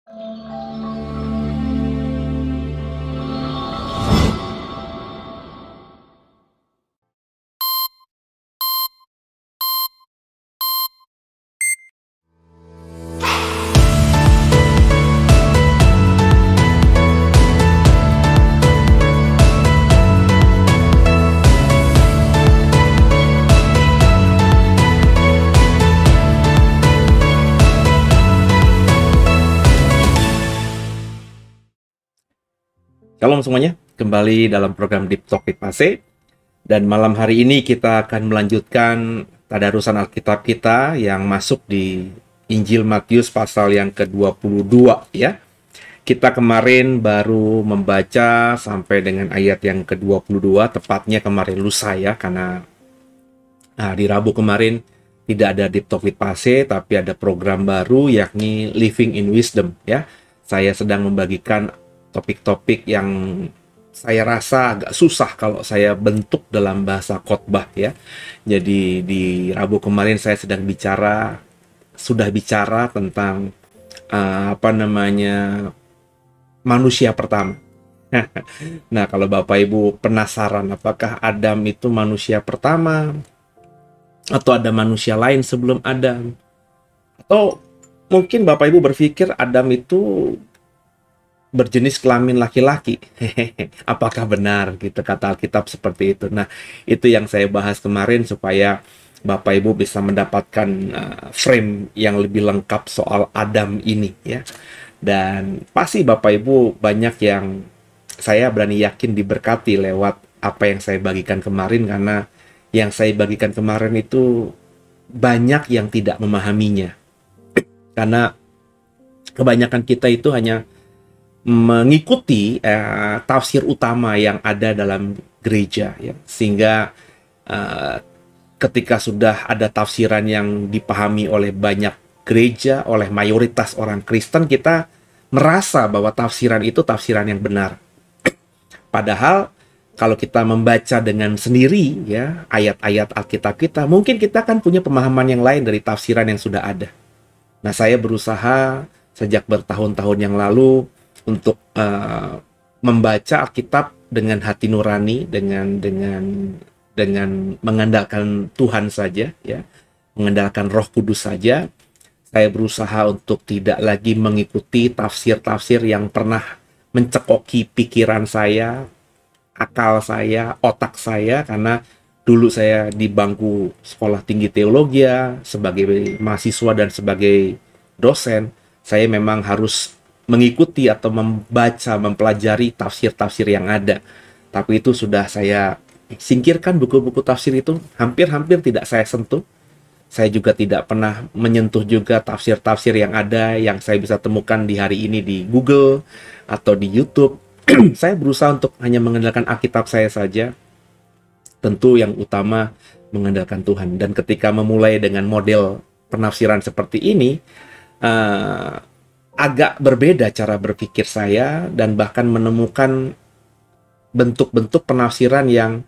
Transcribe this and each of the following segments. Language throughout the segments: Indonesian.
Shalom semuanya, kembali dalam program Deep Talk with Pase. Dan malam hari ini kita akan melanjutkan tadarusan Alkitab kita yang masuk di Injil Matius pasal yang ke-22 ya. Kita kemarin baru membaca sampai dengan ayat yang ke-22, tepatnya kemarin lusa ya, karena di Rabu kemarin tidak ada Deep Talk with Pase, tapi ada program baru yakni Living in Wisdom ya. Saya sedang membagikan topik-topik yang saya rasa agak susah kalau saya bentuk dalam bahasa khotbah ya. Jadi di Rabu kemarin saya sudah bicara tentang manusia pertama. Nah, kalau Bapak Ibu penasaran apakah Adam itu manusia pertama atau ada manusia lain sebelum Adam, atau mungkin Bapak Ibu berpikir Adam itu berjenis kelamin laki-laki. Apakah benar gitu kata Alkitab seperti itu? Nah, itu yang saya bahas kemarin supaya Bapak Ibu bisa mendapatkan frame yang lebih lengkap soal Adam ini ya. Dan pasti Bapak Ibu banyak yang saya berani yakin diberkati lewat apa yang saya bagikan kemarin, karena yang saya bagikan kemarin itu banyak yang tidak memahaminya. Karena kebanyakan kita itu hanya mengikuti tafsir utama yang ada dalam gereja ya, sehingga ketika sudah ada tafsiran yang dipahami oleh banyak gereja, oleh mayoritas orang Kristen, kita merasa bahwa tafsiran itu tafsiran yang benar. Padahal kalau kita membaca dengan sendiri ya ayat-ayat Alkitab kita, mungkin kita kan punya pemahaman yang lain dari tafsiran yang sudah ada. Nah, saya berusaha sejak bertahun-tahun yang lalu untuk membaca Alkitab dengan hati nurani, dengan mengandalkan Tuhan saja ya, mengandalkan Roh Kudus saja. Saya berusaha untuk tidak lagi mengikuti tafsir-tafsir yang pernah mencekoki pikiran saya, akal saya, otak saya, karena dulu saya di bangku sekolah tinggi teologi sebagai mahasiswa dan sebagai dosen, saya memang harus mengikuti atau membaca, mempelajari tafsir-tafsir yang ada. Tapi itu sudah saya singkirkan, buku-buku tafsir itu hampir-hampir tidak saya sentuh. Saya juga tidak pernah menyentuh juga tafsir-tafsir yang ada, yang saya bisa temukan di hari ini di Google atau di YouTube. Saya berusaha untuk hanya mengandalkan Alkitab saya saja. Tentu yang utama mengandalkan Tuhan. Dan ketika memulai dengan model penafsiran seperti ini, agak berbeda cara berpikir saya, dan bahkan menemukan bentuk-bentuk penafsiran yang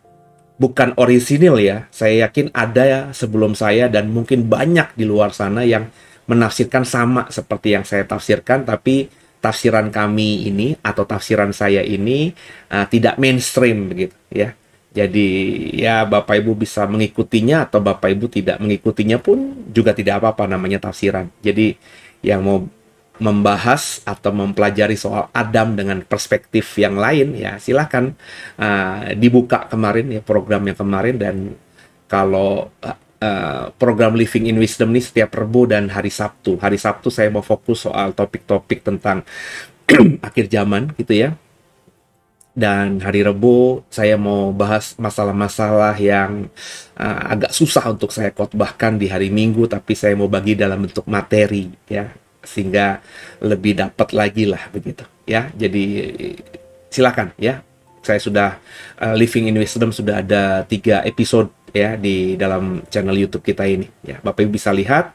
bukan orisinil ya. Saya yakin ada sebelum saya dan mungkin banyak di luar sana yang menafsirkan sama seperti yang saya tafsirkan, tapi tafsiran kami ini atau tafsiran saya ini tidak mainstream begitu ya. Jadi ya Bapak Ibu bisa mengikutinya atau Bapak Ibu tidak mengikutinya pun juga tidak apa-apa, namanya tafsiran. Jadi yang mau membahas atau mempelajari soal Adam dengan perspektif yang lain ya silahkan dibuka kemarin ya programnya kemarin. Dan kalau program Living in Wisdom ini setiap Rabu dan hari Sabtu saya mau fokus soal topik-topik tentang akhir zaman gitu ya. Dan hari Rabu saya mau bahas masalah-masalah yang agak susah untuk saya khotbahkan di hari Minggu, tapi saya mau bagi dalam bentuk materi ya, sehingga lebih dapat lagi lah begitu ya. Jadi silakan ya, saya sudah Living in Wisdom sudah ada 3 episode ya di dalam channel YouTube kita ini ya. Bapak Ibu bisa lihat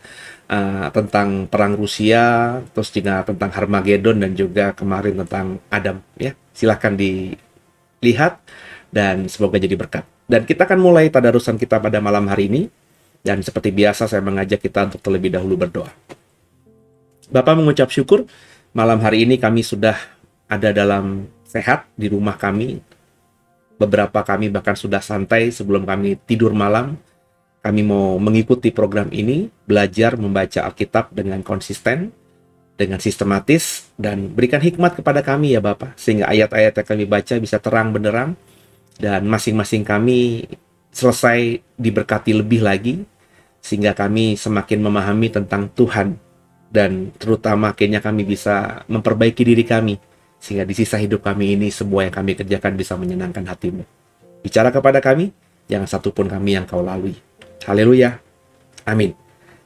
tentang perang Rusia, terus juga tentang Harmagedon, dan juga kemarin tentang Adam ya. Silahkan dilihat dan semoga jadi berkat. Dan kita akan mulai tadarusan kita pada malam hari ini, dan seperti biasa saya mengajak kita untuk terlebih dahulu berdoa. Bapa, mengucap syukur Malam hari ini kami sudah ada dalam sehat di rumah kami. Beberapa kami bahkan sudah santai sebelum kami tidur malam. Kami mau mengikuti program ini, belajar membaca Alkitab dengan konsisten, dengan sistematis, dan berikan hikmat kepada kami ya Bapak, sehingga ayat-ayat yang kami baca bisa terang benderang, dan masing-masing kami selesai diberkati lebih lagi, sehingga kami semakin memahami tentang Tuhan, dan terutama akhirnya kami bisa memperbaiki diri kami, sehingga di sisa hidup kami ini semua yang kami kerjakan bisa menyenangkan hati-Mu. Bicara kepada kami, jangan satupun kami yang Kau lalui. Haleluya. Amin.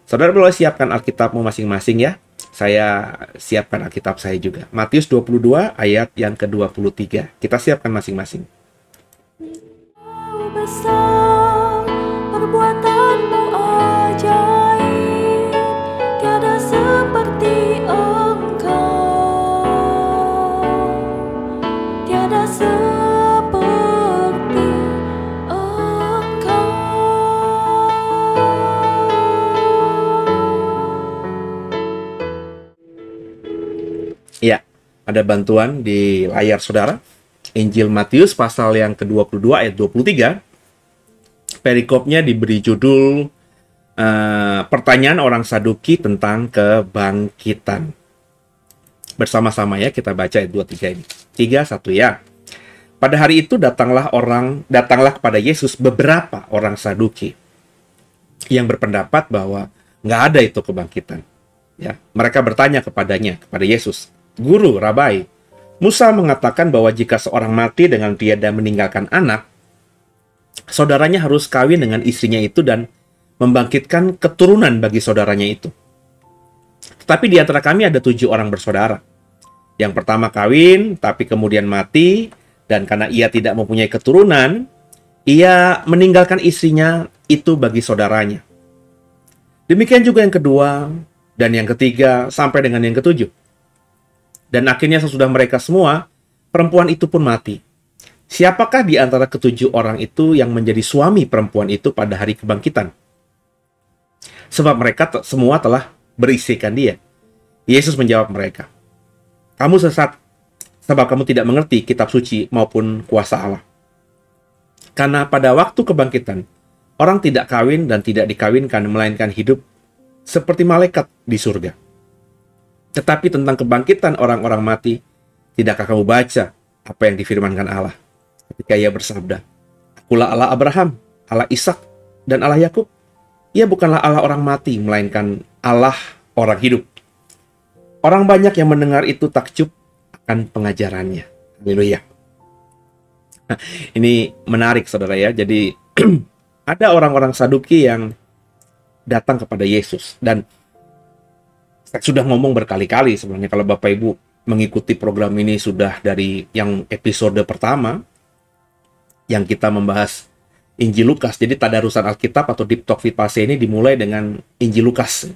Saudara boleh siapkan Alkitabmu masing-masing ya. Saya siapkan Alkitab saya juga. Matius 22 ayat yang ke-23. Kita siapkan masing-masing. Besar perbuatanmu ajaib, tiada seperti Engkau, tiada seperti Engkau. Ya, ada bantuan di layar saudara. Injil Matius pasal yang ke-22 ayat 23. Perikopnya diberi judul pertanyaan orang Saduki tentang kebangkitan. Bersama-sama ya kita baca ayat 23 ini. 3, 1 ya. Pada hari itu datanglah kepada Yesus beberapa orang Saduki yang berpendapat bahwa nggak ada itu kebangkitan. Ya, mereka bertanya kepada Yesus, "Guru, Rabai, Musa mengatakan bahwa jika seorang mati dengan tiada meninggalkan anak, saudaranya harus kawin dengan istrinya itu dan membangkitkan keturunan bagi saudaranya itu. Tetapi di antara kami ada 7 orang bersaudara. Yang pertama kawin, tapi kemudian mati, dan karena ia tidak mempunyai keturunan, ia meninggalkan istrinya itu bagi saudaranya. Demikian juga yang kedua, dan yang ketiga, sampai dengan yang ketujuh. Dan akhirnya sesudah mereka semua, perempuan itu pun mati. Siapakah di antara ke-7 orang itu yang menjadi suami perempuan itu pada hari kebangkitan? Sebab mereka semua telah beristrikan dia." Yesus menjawab mereka, "Kamu sesat, sebab kamu tidak mengerti kitab suci maupun kuasa Allah. Karena pada waktu kebangkitan, orang tidak kawin dan tidak dikawinkan, melainkan hidup seperti malaikat di surga. Tetapi tentang kebangkitan orang-orang mati, tidakkah kamu baca apa yang difirmankan Allah ketika ia bersabda, 'Akulah Allah Abraham, Allah Ishak, dan Allah Yakub.' Ia bukanlah Allah orang mati, melainkan Allah orang hidup." Orang banyak yang mendengar itu takjub akan pengajarannya. Haleluya. Nah, ini menarik saudara ya. Jadi ada orang-orang Saduki yang datang kepada Yesus, dan saya sudah ngomong berkali-kali sebenarnya kalau Bapak Ibu mengikuti program ini sudah dari yang episode pertama yang kita membahas Injil Lukas. Jadi tadarusan Alkitab atau Deep Talk Vipase ini dimulai dengan Injil Lukas.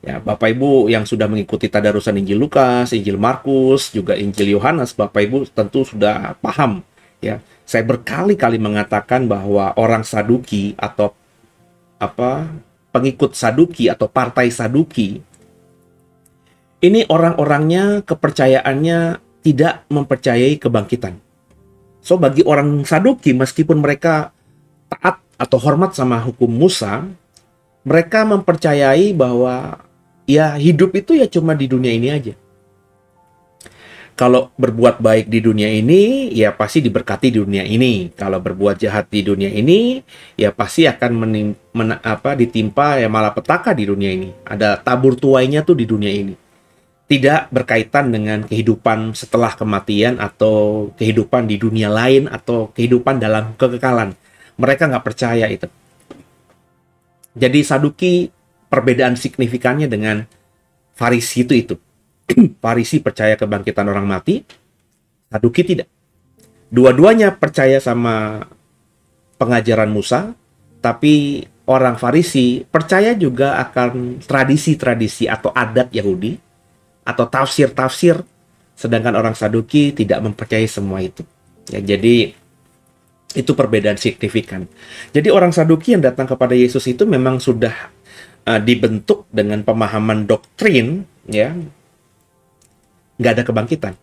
Ya, Bapak Ibu yang sudah mengikuti tadarusan Injil Lukas, Injil Markus, juga Injil Yohanes, Bapak Ibu tentu sudah paham ya. Saya berkali-kali mengatakan bahwa orang Saduki atau pengikut Saduki atau partai Saduki ini orang-orangnya kepercayaannya tidak mempercayai kebangkitan. So bagi orang Saduki, meskipun mereka taat atau hormat sama hukum Musa, mereka mempercayai bahwa ya hidup itu ya cuma di dunia ini aja. Kalau berbuat baik di dunia ini, ya pasti diberkati di dunia ini. Kalau berbuat jahat di dunia ini, ya pasti akan ditimpa ya malapetaka di dunia ini. Ada tabur tuainya tuh di dunia ini. Tidak berkaitan dengan kehidupan setelah kematian atau kehidupan di dunia lain atau kehidupan dalam kekekalan. Mereka nggak percaya itu. Jadi Saduki perbedaan signifikannya dengan Farisi itu. Farisi percaya kebangkitan orang mati, Saduki tidak. Dua-duanya percaya sama pengajaran Musa, tapi orang Farisi percaya juga akan tradisi-tradisi atau adat Yahudi, atau tafsir-tafsir, sedangkan orang Saduki tidak mempercayai semua itu. Ya, jadi itu perbedaan signifikan. Jadi orang Saduki yang datang kepada Yesus itu memang sudah dibentuk dengan pemahaman doktrin, ya, nggak ada kebangkitan.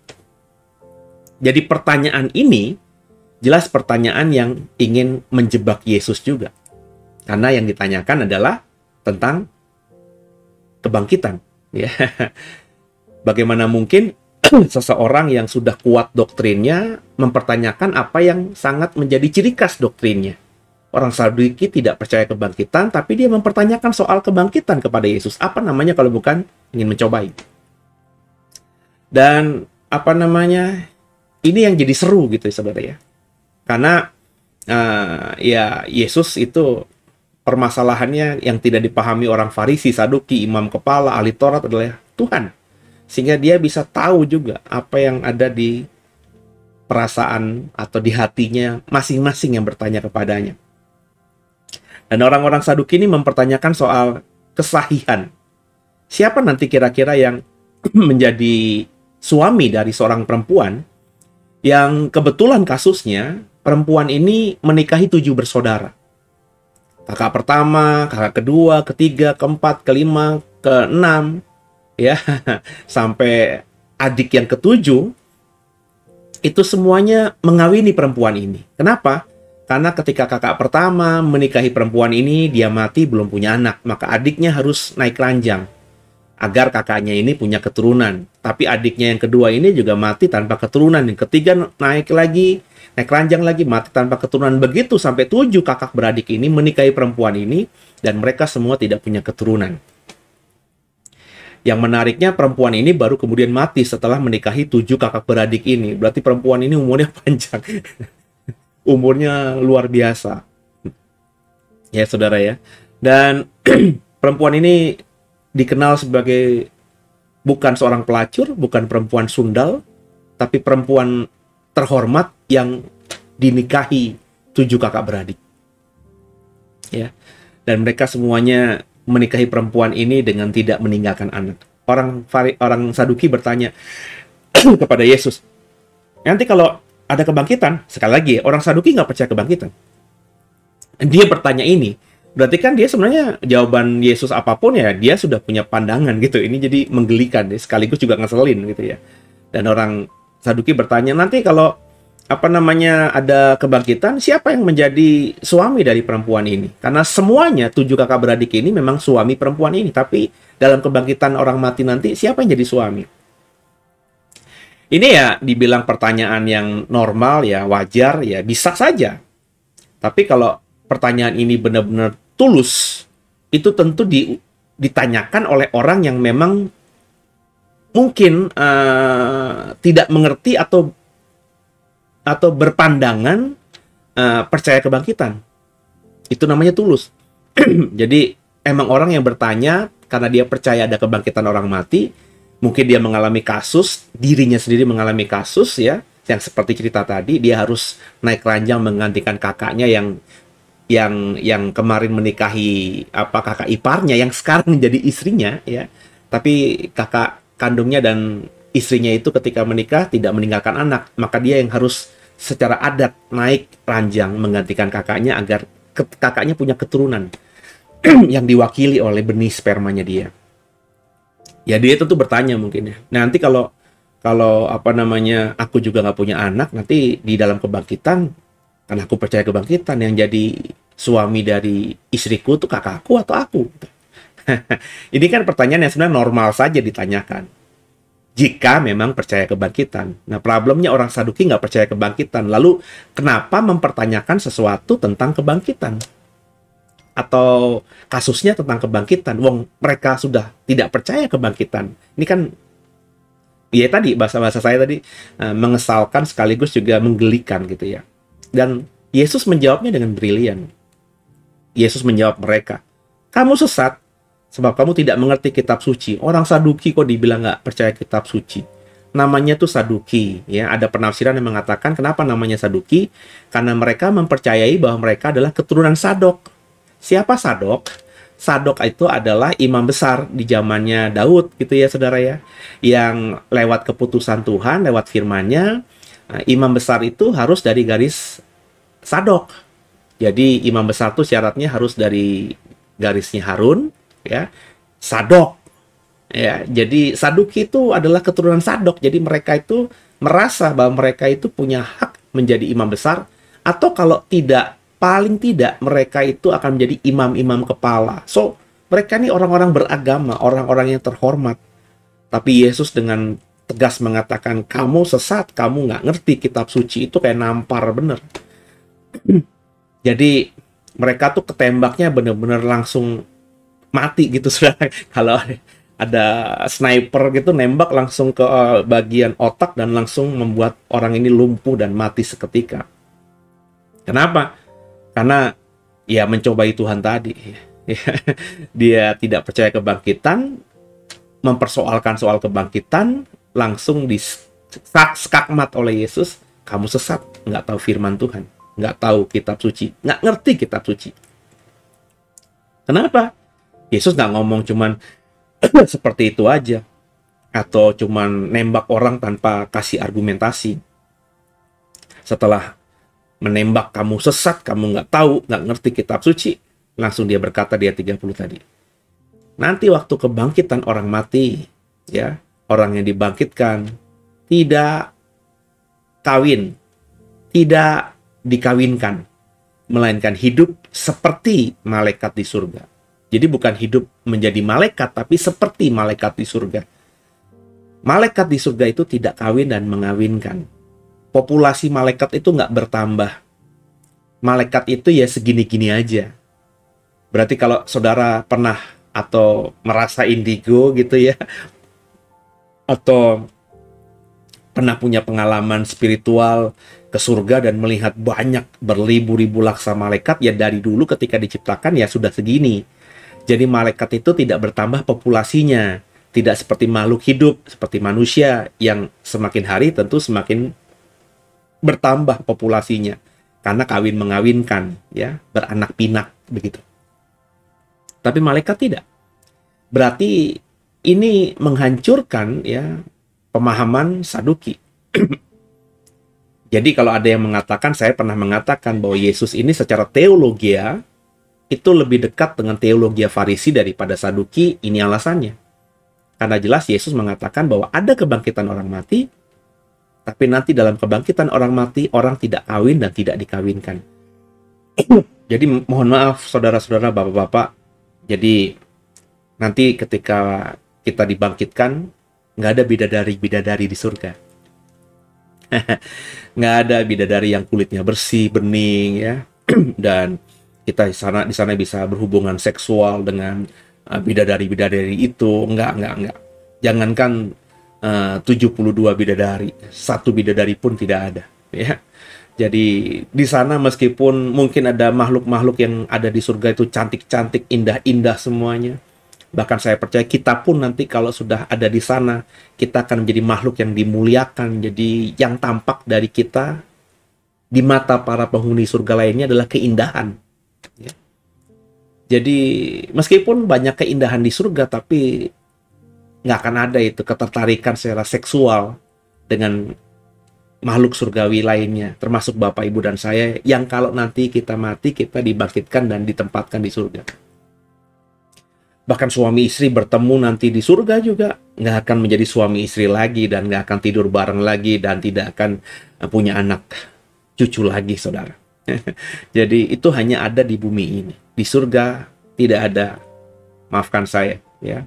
Jadi pertanyaan ini jelas pertanyaan yang ingin menjebak Yesus juga. Karena yang ditanyakan adalah tentang kebangkitan. Ya. Bagaimana mungkin seseorang yang sudah kuat doktrinnya mempertanyakan apa yang sangat menjadi ciri khas doktrinnya. Orang Saduki tidak percaya kebangkitan, tapi dia mempertanyakan soal kebangkitan kepada Yesus. Apa namanya kalau bukan ingin mencobai? Dan apa namanya? Ini yang jadi seru gitu, saudara ya. Karena ya Yesus itu permasalahannya yang tidak dipahami orang Farisi, Saduki, imam kepala, ahli Taurat adalah Tuhan. Sehingga dia bisa tahu juga apa yang ada di perasaan atau di hatinya masing-masing yang bertanya kepadanya. Dan orang-orang Saduki ini mempertanyakan soal kesahihan. Siapa nanti kira-kira yang menjadi suami dari seorang perempuan yang kebetulan kasusnya perempuan ini menikahi 7 bersaudara. Kakak pertama, kakak kedua, ketiga, keempat, kelima, keenam, ya, sampai adik yang ketujuh, itu semuanya mengawini perempuan ini. Kenapa? Karena ketika kakak pertama menikahi perempuan ini, dia mati belum punya anak, maka adiknya harus naik ranjang agar kakaknya ini punya keturunan. Tapi adiknya yang kedua ini juga mati tanpa keturunan. Yang ketiga naik ranjang lagi, mati tanpa keturunan. Begitu sampai 7 kakak beradik ini menikahi perempuan ini, dan mereka semua tidak punya keturunan. Yang menariknya perempuan ini baru kemudian mati setelah menikahi 7 kakak beradik ini. Berarti perempuan ini umurnya panjang. Umurnya luar biasa. Ya saudara ya. Dan perempuan ini dikenal sebagai bukan seorang pelacur, bukan perempuan sundal, tapi perempuan terhormat yang dinikahi 7 kakak beradik. Ya. Dan mereka semuanya menikahi perempuan ini dengan tidak meninggalkan anak. Orang Saduki bertanya kepada Yesus, nanti kalau ada kebangkitan, sekali lagi orang Saduki nggak percaya kebangkitan. Dia bertanya ini, berarti kan dia sebenarnya jawaban Yesus apapun ya dia sudah punya pandangan gitu. Ini jadi menggelikan, sekaligus juga ngeselin gitu ya. Dan orang Saduki bertanya, nanti kalau ada kebangkitan, siapa yang menjadi suami dari perempuan ini? Karena semuanya 7 kakak beradik ini memang suami perempuan ini, tapi dalam kebangkitan orang mati nanti, siapa yang jadi suami? Ini ya dibilang pertanyaan yang normal ya, wajar ya, bisa saja. Tapi kalau pertanyaan ini benar-benar tulus, itu tentu ditanyakan oleh orang yang memang mungkin tidak mengerti atau berpandangan percaya kebangkitan. Itu namanya tulus. Jadi emang orang yang bertanya karena dia percaya ada kebangkitan orang mati, mungkin dia mengalami kasus, dirinya sendiri mengalami kasus ya, yang seperti cerita tadi, dia harus naik ranjang menggantikan kakaknya yang kemarin menikahi kakak iparnya yang sekarang menjadi istrinya ya. Tapi kakak kandungnya dan istrinya itu ketika menikah tidak meninggalkan anak, maka dia yang harus secara adat naik ranjang menggantikan kakaknya agar kakaknya punya keturunan yang diwakili oleh benih spermanya dia. Ya dia tentu bertanya mungkin ya. Nanti kalau aku juga nggak punya anak, nanti di dalam kebangkitan, karena aku percaya kebangkitan, yang jadi suami dari istriku tuh kakakku atau aku? Ini kan pertanyaan yang sebenarnya normal saja ditanyakan. Jika memang percaya kebangkitan. Nah, problemnya orang Saduki nggak percaya kebangkitan. Lalu, kenapa mempertanyakan sesuatu tentang kebangkitan? Atau kasusnya tentang kebangkitan. Wong, mereka sudah tidak percaya kebangkitan. Ini kan, ya tadi, bahasa-bahasa saya tadi, mengesalkan sekaligus juga menggelikan gitu ya. Dan Yesus menjawabnya dengan brilian. Yesus menjawab mereka, kamu sesat, sebab kamu tidak mengerti kitab suci. Orang Saduki kok dibilang nggak percaya kitab suci? Namanya tuh Saduki. Ya, ada penafsiran yang mengatakan kenapa namanya Saduki? Karena mereka mempercayai bahwa mereka adalah keturunan Sadok. Siapa Sadok? Sadok itu adalah imam besar di zamannya Daud, gitu ya saudara ya. Yang lewat keputusan Tuhan, lewat firman-Nya, imam besar itu harus dari garis Sadok. Jadi imam besar itu syaratnya harus dari garisnya Harun, ya, Sadok, Ya, jadi Saduki itu adalah keturunan Sadok. Jadi mereka itu merasa bahwa mereka itu punya hak menjadi imam besar, atau kalau tidak, paling tidak mereka itu akan menjadi imam-imam kepala. So, mereka ini orang-orang beragama, orang-orang yang terhormat. Tapi Yesus dengan tegas mengatakan, kamu sesat, kamu nggak ngerti kitab suci, itu kayak nampar bener. Jadi mereka tuh ketembaknya bener-bener langsung mati gitu, saudara. Kalau ada sniper gitu nembak langsung ke bagian otak dan langsung membuat orang ini lumpuh dan mati seketika. Kenapa? Karena ya mencobai Tuhan tadi. Dia tidak percaya kebangkitan, mempersoalkan soal kebangkitan, langsung skakmat oleh Yesus. Kamu sesat, nggak tahu firman Tuhan, nggak tahu kitab suci, nggak ngerti kitab suci. Kenapa? Yesus nggak ngomong cuman seperti itu aja, atau cuman nembak orang tanpa kasih argumentasi. Setelah menembak kamu sesat, kamu nggak tahu, nggak ngerti kitab suci, langsung dia berkata di ayat 30 tadi, nanti waktu kebangkitan orang mati, ya, orang yang dibangkitkan tidak kawin, tidak dikawinkan, melainkan hidup seperti malaikat di surga. Jadi bukan hidup menjadi malaikat, tapi seperti malaikat di surga. Malaikat di surga itu tidak kawin dan mengawinkan. Populasi malaikat itu nggak bertambah. Malaikat itu ya segini-gini aja. Berarti kalau saudara pernah atau merasa indigo gitu ya, atau pernah punya pengalaman spiritual ke surga dan melihat banyak berlibu-ribu laksa malaikat, ya dari dulu ketika diciptakan ya sudah segini. Jadi malaikat itu tidak bertambah populasinya, tidak seperti makhluk hidup, seperti manusia yang semakin hari tentu semakin bertambah populasinya karena kawin mengawinkan, ya, beranak pinak begitu. Tapi malaikat tidak. Berarti ini menghancurkan, ya, pemahaman Saduki. Jadi kalau ada yang mengatakan, saya pernah mengatakan bahwa Yesus ini secara teologia itu lebih dekat dengan teologia Farisi daripada Saduki. Ini alasannya. Karena jelas Yesus mengatakan bahwa ada kebangkitan orang mati, tapi nanti dalam kebangkitan orang mati, orang tidak kawin dan tidak dikawinkan. Jadi mohon maaf saudara-saudara, bapak-bapak. Jadi nanti ketika kita dibangkitkan, nggak ada bidadari-bidadari di surga. Nggak ada bidadari yang kulitnya bersih, bening, ya. Dan kita di sana bisa berhubungan seksual dengan bidadari-bidadari itu. Enggak. Jangankan 72 bidadari, satu bidadari pun tidak ada, ya. Jadi di sana meskipun mungkin ada makhluk-makhluk yang ada di surga itu cantik-cantik, indah-indah semuanya. Bahkan saya percaya kita pun nanti kalau sudah ada di sana, kita akan menjadi makhluk yang dimuliakan. Jadi yang tampak dari kita di mata para penghuni surga lainnya adalah keindahan. Ya. Jadi meskipun banyak keindahan di surga, tapi nggak akan ada itu ketertarikan secara seksual dengan makhluk surgawi lainnya, termasuk Bapak, Ibu, dan saya, yang kalau nanti kita mati, kita dibangkitkan dan ditempatkan di surga. Bahkan suami istri bertemu nanti di surga juga nggak akan menjadi suami istri lagi, dan nggak akan tidur bareng lagi, dan tidak akan punya anak cucu lagi, saudara. Jadi itu hanya ada di bumi ini. Di surga tidak ada, maafkan saya, ya,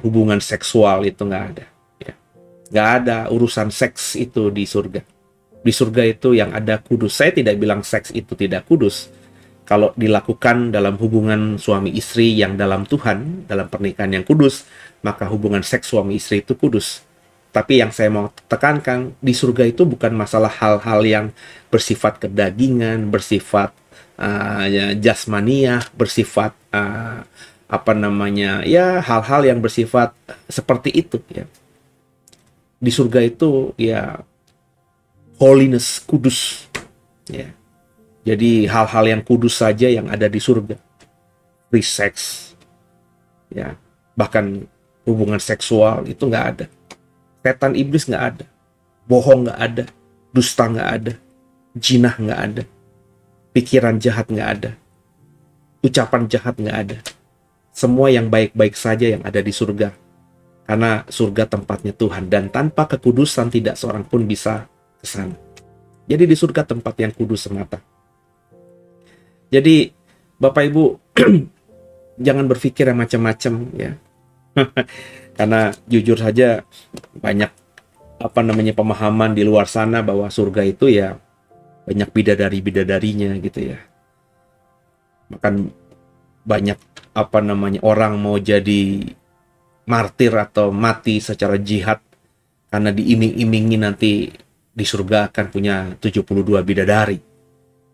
hubungan seksual itu nggak ada. Ya. Nggak ada urusan seks itu di surga. Di surga itu yang ada kudus. Saya tidak bilang seks itu tidak kudus. Kalau dilakukan dalam hubungan suami istri yang dalam Tuhan, dalam pernikahan yang kudus, maka hubungan seks suami istri itu kudus. Tapi yang saya mau tekankan, di surga itu bukan masalah hal-hal yang bersifat kedagingan, bersifat jasmaniah, bersifat ya hal-hal yang bersifat seperti itu, ya. Di surga itu ya holiness, kudus, ya. Jadi hal-hal yang kudus saja yang ada di surga. Free sex, ya, bahkan hubungan seksual itu nggak ada. Setan iblis nggak ada, bohong nggak ada, dusta nggak ada, jinah nggak ada, pikiran jahat nggak ada, ucapan jahat nggak ada. semua yang baik-baik saja yang ada di surga. Karena surga tempatnya Tuhan, dan tanpa kekudusan tidak seorang pun bisa ke sana. Jadi di surga tempat yang kudus semata. Jadi Bapak Ibu jangan berpikir yang macam-macam ya. Karena jujur saja banyak pemahaman di luar sana bahwa surga itu ya banyak bidadari-bidadarinya gitu ya. Bahkan banyak orang mau jadi martir atau mati secara jihad karena diiming-imingi nanti di surga akan punya 72 bidadari.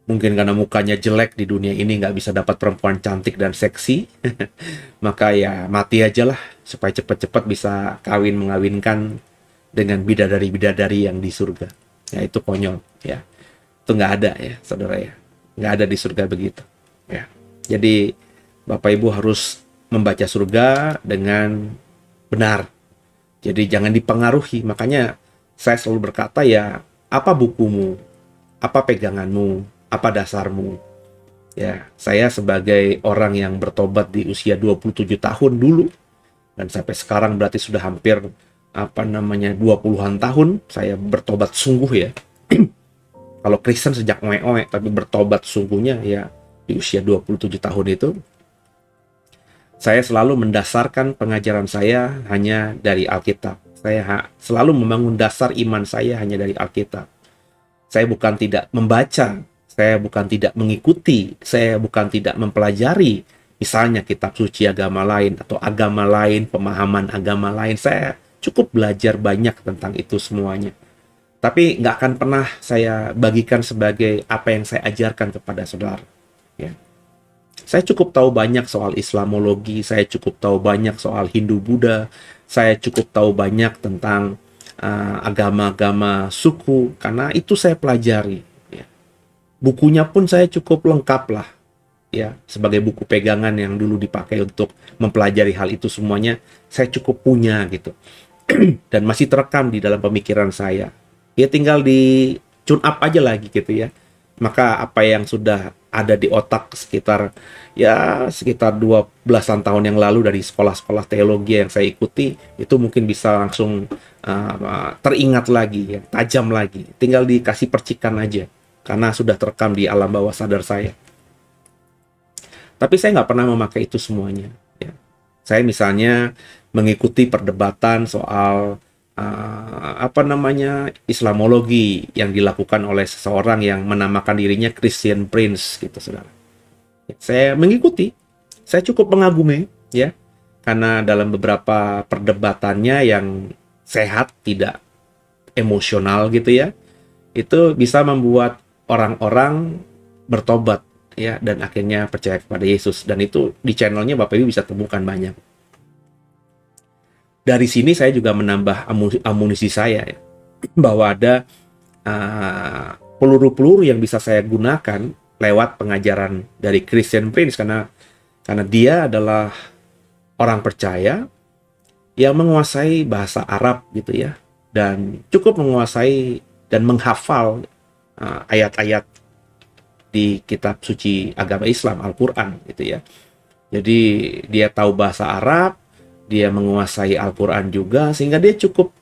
Mungkin karena mukanya jelek di dunia ini nggak bisa dapat perempuan cantik dan seksi, maka ya mati aja lah supaya cepat-cepat bisa mengawinkan dengan bidadari-bidadari yang di surga. Ya itu konyol ya. Itu nggak ada ya saudara ya. Nggak ada di surga begitu ya. Jadi Bapak Ibu harus membaca surga dengan benar. Jadi jangan dipengaruhi. Makanya saya selalu berkata ya, apa bukumu? Apa peganganmu? Apa dasarmu? Ya, saya sebagai orang yang bertobat di usia 27 tahun dulu, dan sampai sekarang berarti sudah hampir 20-an tahun saya bertobat sungguh ya. Kalau Kristen sejak oe-oe, tapi bertobat sungguhnya ya di usia 27 tahun itu, saya selalu mendasarkan pengajaran saya hanya dari Alkitab. Saya selalu membangun dasar iman saya hanya dari Alkitab. Saya bukan tidak membaca, saya bukan tidak mengikuti, saya bukan tidak mempelajari misalnya kitab suci agama lain atau agama lain, pemahaman agama lain. Saya cukup belajar banyak tentang itu semuanya. Tapi nggak akan pernah saya bagikan sebagai apa yang saya ajarkan kepada saudara. Ya. Saya cukup tahu banyak soal Islamologi, saya cukup tahu banyak soal Hindu-Buddha, saya cukup tahu banyak tentang agama-agama suku, karena itu saya pelajari. Ya. Bukunya pun saya cukup lengkap lah, ya sebagai buku pegangan yang dulu dipakai untuk mempelajari hal itu semuanya, saya cukup punya gitu, dan masih terekam di dalam pemikiran saya. Ya tinggal di tune up aja lagi gitu ya. Maka apa yang sudah ada di otak sekitar 12-an tahun yang lalu dari sekolah-sekolah teologi yang saya ikuti, itu mungkin bisa langsung teringat lagi, ya, tajam lagi. Tinggal dikasih percikan aja, karena sudah terekam di alam bawah sadar saya. Tapi saya nggak pernah memakai itu semuanya. Ya. Saya misalnya mengikuti perdebatan soal Islamologi yang dilakukan oleh seseorang yang menamakan dirinya Christian Prince gitu saudara. Saya mengikuti, saya cukup mengagumi ya, karena dalam beberapa perdebatannya yang sehat, tidak emosional gitu ya, itu bisa membuat orang-orang bertobat ya, dan akhirnya percaya kepada Yesus. Dan itu di channelnya Bapak Ibu bisa temukan banyak. Dari sini saya juga menambah amunisi saya ya, bahwa ada peluru-peluru yang bisa saya gunakan lewat pengajaran dari Christian Prince, karena dia adalah orang percaya yang menguasai bahasa Arab gitu ya, dan cukup menguasai dan menghafal ayat-ayat di kitab suci agama Islam, Al-Quran gitu ya. Jadi dia tahu bahasa Arab, dia menguasai Al-Quran juga, sehingga dia cukup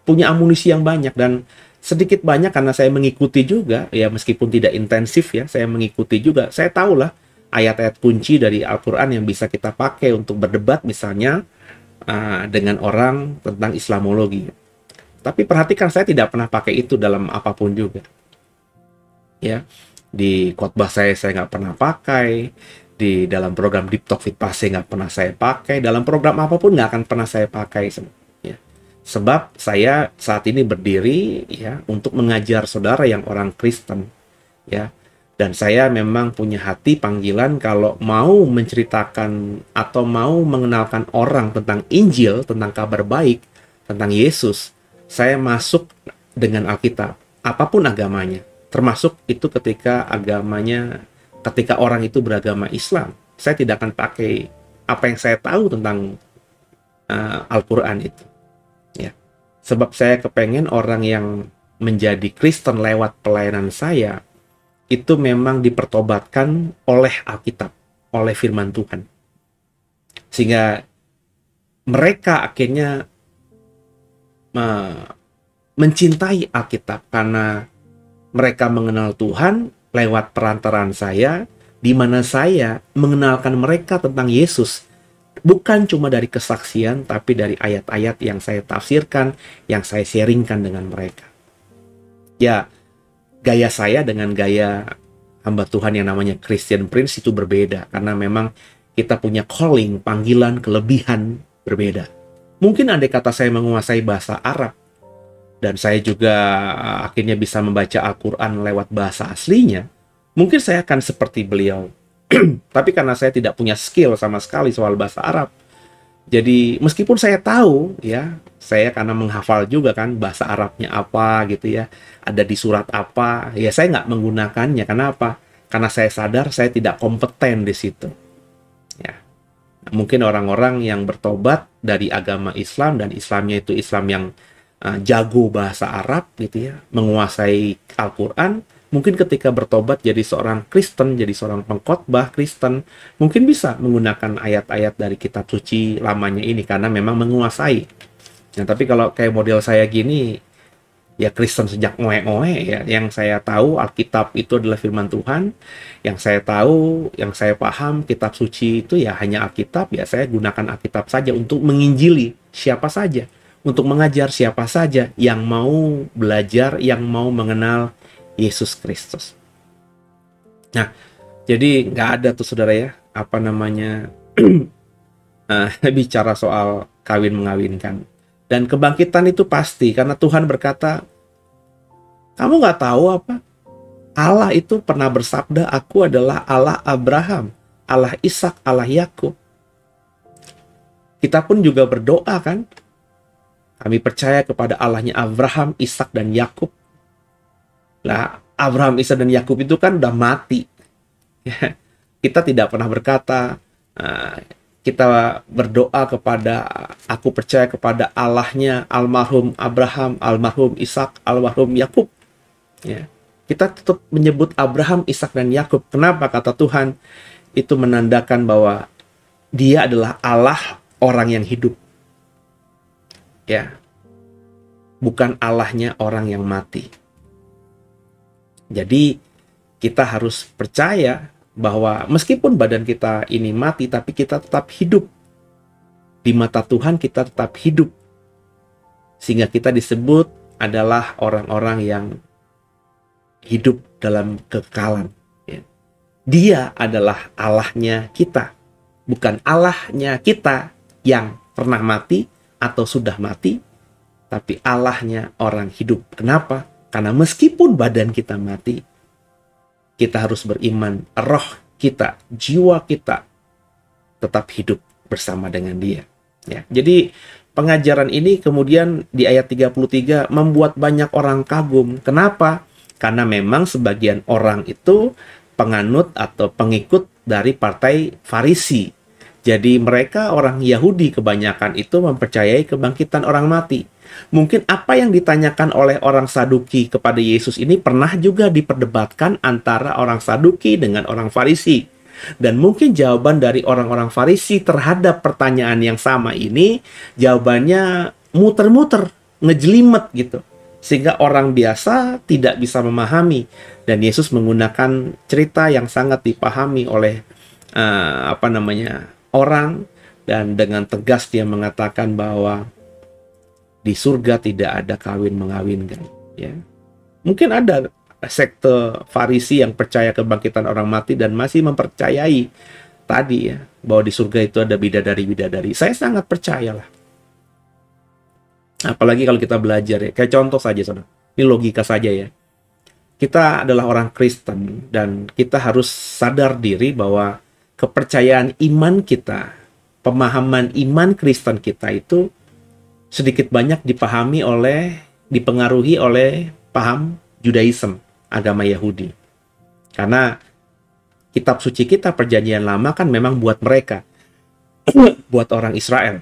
punya amunisi yang banyak. Dan sedikit banyak karena saya mengikuti juga ya, meskipun tidak intensif ya, saya mengikuti juga. Saya tahulah ayat-ayat kunci dari Al-Quran yang bisa kita pakai untuk berdebat misalnya dengan orang tentang Islamologi. Tapi perhatikan, saya tidak pernah pakai itu dalam apapun juga ya. Di khotbah saya nggak pernah pakai. Di dalam program Deep Talk with Pastor nggak pernah saya pakai, dalam program apapun nggak akan pernah saya pakai ya. Sebab saya saat ini berdiri ya untuk mengajar saudara yang orang Kristen ya, dan saya memang punya hati panggilan kalau mau menceritakan atau mau mengenalkan orang tentang Injil, tentang kabar baik, tentang Yesus, saya masuk dengan Alkitab, apapun agamanya, termasuk itu ketika orang itu beragama Islam. Saya tidak akan pakai apa yang saya tahu tentang Al-Quran itu ya. Sebab saya kepengen orang yang menjadi Kristen lewat pelayanan saya itu memang dipertobatkan oleh Alkitab, oleh firman Tuhan Sehingga mereka akhirnya mencintai Alkitab karena mereka mengenal Tuhan lewat perantaraan saya, di mana saya mengenalkan mereka tentang Yesus. Bukan cuma dari kesaksian, tapi dari ayat-ayat yang saya tafsirkan, yang saya sharingkan dengan mereka. Ya, gaya saya dengan gaya hamba Tuhan yang namanya Christian Prince itu berbeda. Karena memang kita punya calling, panggilan, kelebihan berbeda. Mungkin andai kata saya menguasai bahasa Arab, dan saya juga akhirnya bisa membaca Al-Quran lewat bahasa aslinya, mungkin saya akan seperti beliau. Tapi karena saya tidak punya skill sama sekali soal bahasa Arab, jadi meskipun saya tahu ya, saya karena menghafal juga kan bahasa Arabnya apa gitu ya, ada di surat apa, ya saya nggak menggunakannya. Kenapa? Karena saya sadar saya tidak kompeten di situ. Ya, mungkin orang-orang yang bertobat dari agama Islam dan Islamnya itu Islam yang jago bahasa Arab gitu ya, menguasai Al-Quran, mungkin ketika bertobat jadi seorang Kristen, jadi seorang pengkhotbah Kristen, mungkin bisa menggunakan ayat-ayat dari kitab suci lamanya ini karena memang menguasai. Nah, tapi kalau kayak model saya gini, ya Kristen sejak ngoe-ngoe ya, yang saya tahu Alkitab itu adalah firman Tuhan, yang saya tahu, yang saya paham kitab suci itu ya hanya Alkitab, ya saya gunakan Alkitab saja untuk menginjili siapa saja, untuk mengajar siapa saja yang mau belajar, yang mau mengenal Yesus Kristus. Nah, jadi nggak ada tuh saudara ya, apa namanya, bicara soal kawin mengawinkan. Dan kebangkitan itu pasti, karena Tuhan berkata, kamu nggak tahu apa? Allah itu pernah bersabda, aku adalah Allah Abraham, Allah Ishak, Allah Yakub. Kita pun juga berdoa kan, kami percaya kepada Allahnya Abraham, Ishak, dan Yakub. Nah, Abraham, Ishak, dan Yakub itu kan udah mati. Kita tidak pernah berkata, kita berdoa kepada, aku percaya kepada Allahnya almarhum Abraham, almarhum Ishak, almarhum Yakub. Ya. Kita tetap menyebut Abraham, Ishak, dan Yakub. Kenapa? Kata Tuhan, itu menandakan bahwa dia adalah Allah orang yang hidup. Ya. Bukan Allahnya orang yang mati. Jadi kita harus percaya bahwa meskipun badan kita ini mati, tapi kita tetap hidup. Di mata Tuhan kita tetap hidup. Sehingga kita disebut adalah orang-orang yang hidup dalam kekekalan. Ya. Dia adalah Allahnya kita. Bukan Allahnya kita yang pernah mati atau sudah mati, tapi Allahnya orang hidup. Kenapa? Karena meskipun badan kita mati, kita harus beriman, roh kita, jiwa kita tetap hidup bersama dengan Dia. Ya, jadi pengajaran ini kemudian di ayat 33 membuat banyak orang kagum. Kenapa? Karena memang sebagian orang itu penganut atau pengikut dari partai Farisi. Jadi mereka orang Yahudi kebanyakan itu mempercayai kebangkitan orang mati. Mungkin apa yang ditanyakan oleh orang Saduki kepada Yesus ini pernah juga diperdebatkan antara orang Saduki dengan orang Farisi. Dan mungkin jawaban dari orang-orang Farisi terhadap pertanyaan yang sama ini, jawabannya muter-muter, ngejelimet gitu. Sehingga orang biasa tidak bisa memahami. Dan Yesus menggunakan cerita yang sangat dipahami oleh orang. Dan dengan tegas dia mengatakan bahwa di surga tidak ada kawin mengawinkan. Ya. Mungkin ada sekte Farisi yang percaya kebangkitan orang mati dan masih mempercayai tadi ya, bahwa di surga itu ada bidadari-bidadari. Saya sangat percayalah. Apalagi kalau kita belajar ya. Kayak contoh saja saudara. Ini logika saja ya. Kita adalah orang Kristen dan kita harus sadar diri bahwa kepercayaan iman kita, pemahaman iman Kristen kita itu sedikit banyak dipengaruhi oleh paham Judaism, agama Yahudi. Karena kitab suci kita Perjanjian Lama kan memang buat mereka, buat orang Israel.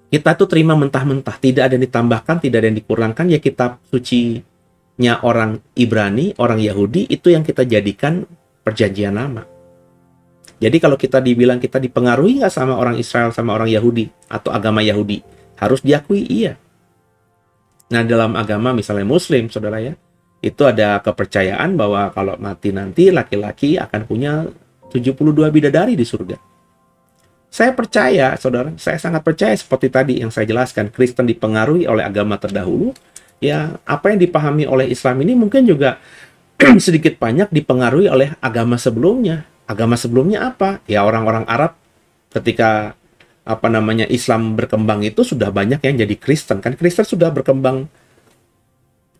Kita tuh terima mentah-mentah, tidak ada yang ditambahkan, tidak ada yang dikurangkan. Ya kitab sucinya orang Ibrani, orang Yahudi, itu yang kita jadikan Perjanjian Lama. Jadi kalau kita dibilang kita dipengaruhi nggak sama orang Israel, sama orang Yahudi, atau agama Yahudi, harus diakui iya. Nah, dalam agama misalnya Muslim, saudara ya, itu ada kepercayaan bahwa kalau mati nanti laki-laki akan punya 72 bidadari di surga. Saya percaya, saudara, saya sangat percaya seperti tadi yang saya jelaskan, Kristen dipengaruhi oleh agama terdahulu, ya apa yang dipahami oleh Islam ini mungkin juga sedikit banyak dipengaruhi oleh agama sebelumnya. Agama sebelumnya apa? Ya orang-orang Arab ketika Islam berkembang itu sudah banyak yang jadi Kristen. Kan Kristen sudah berkembang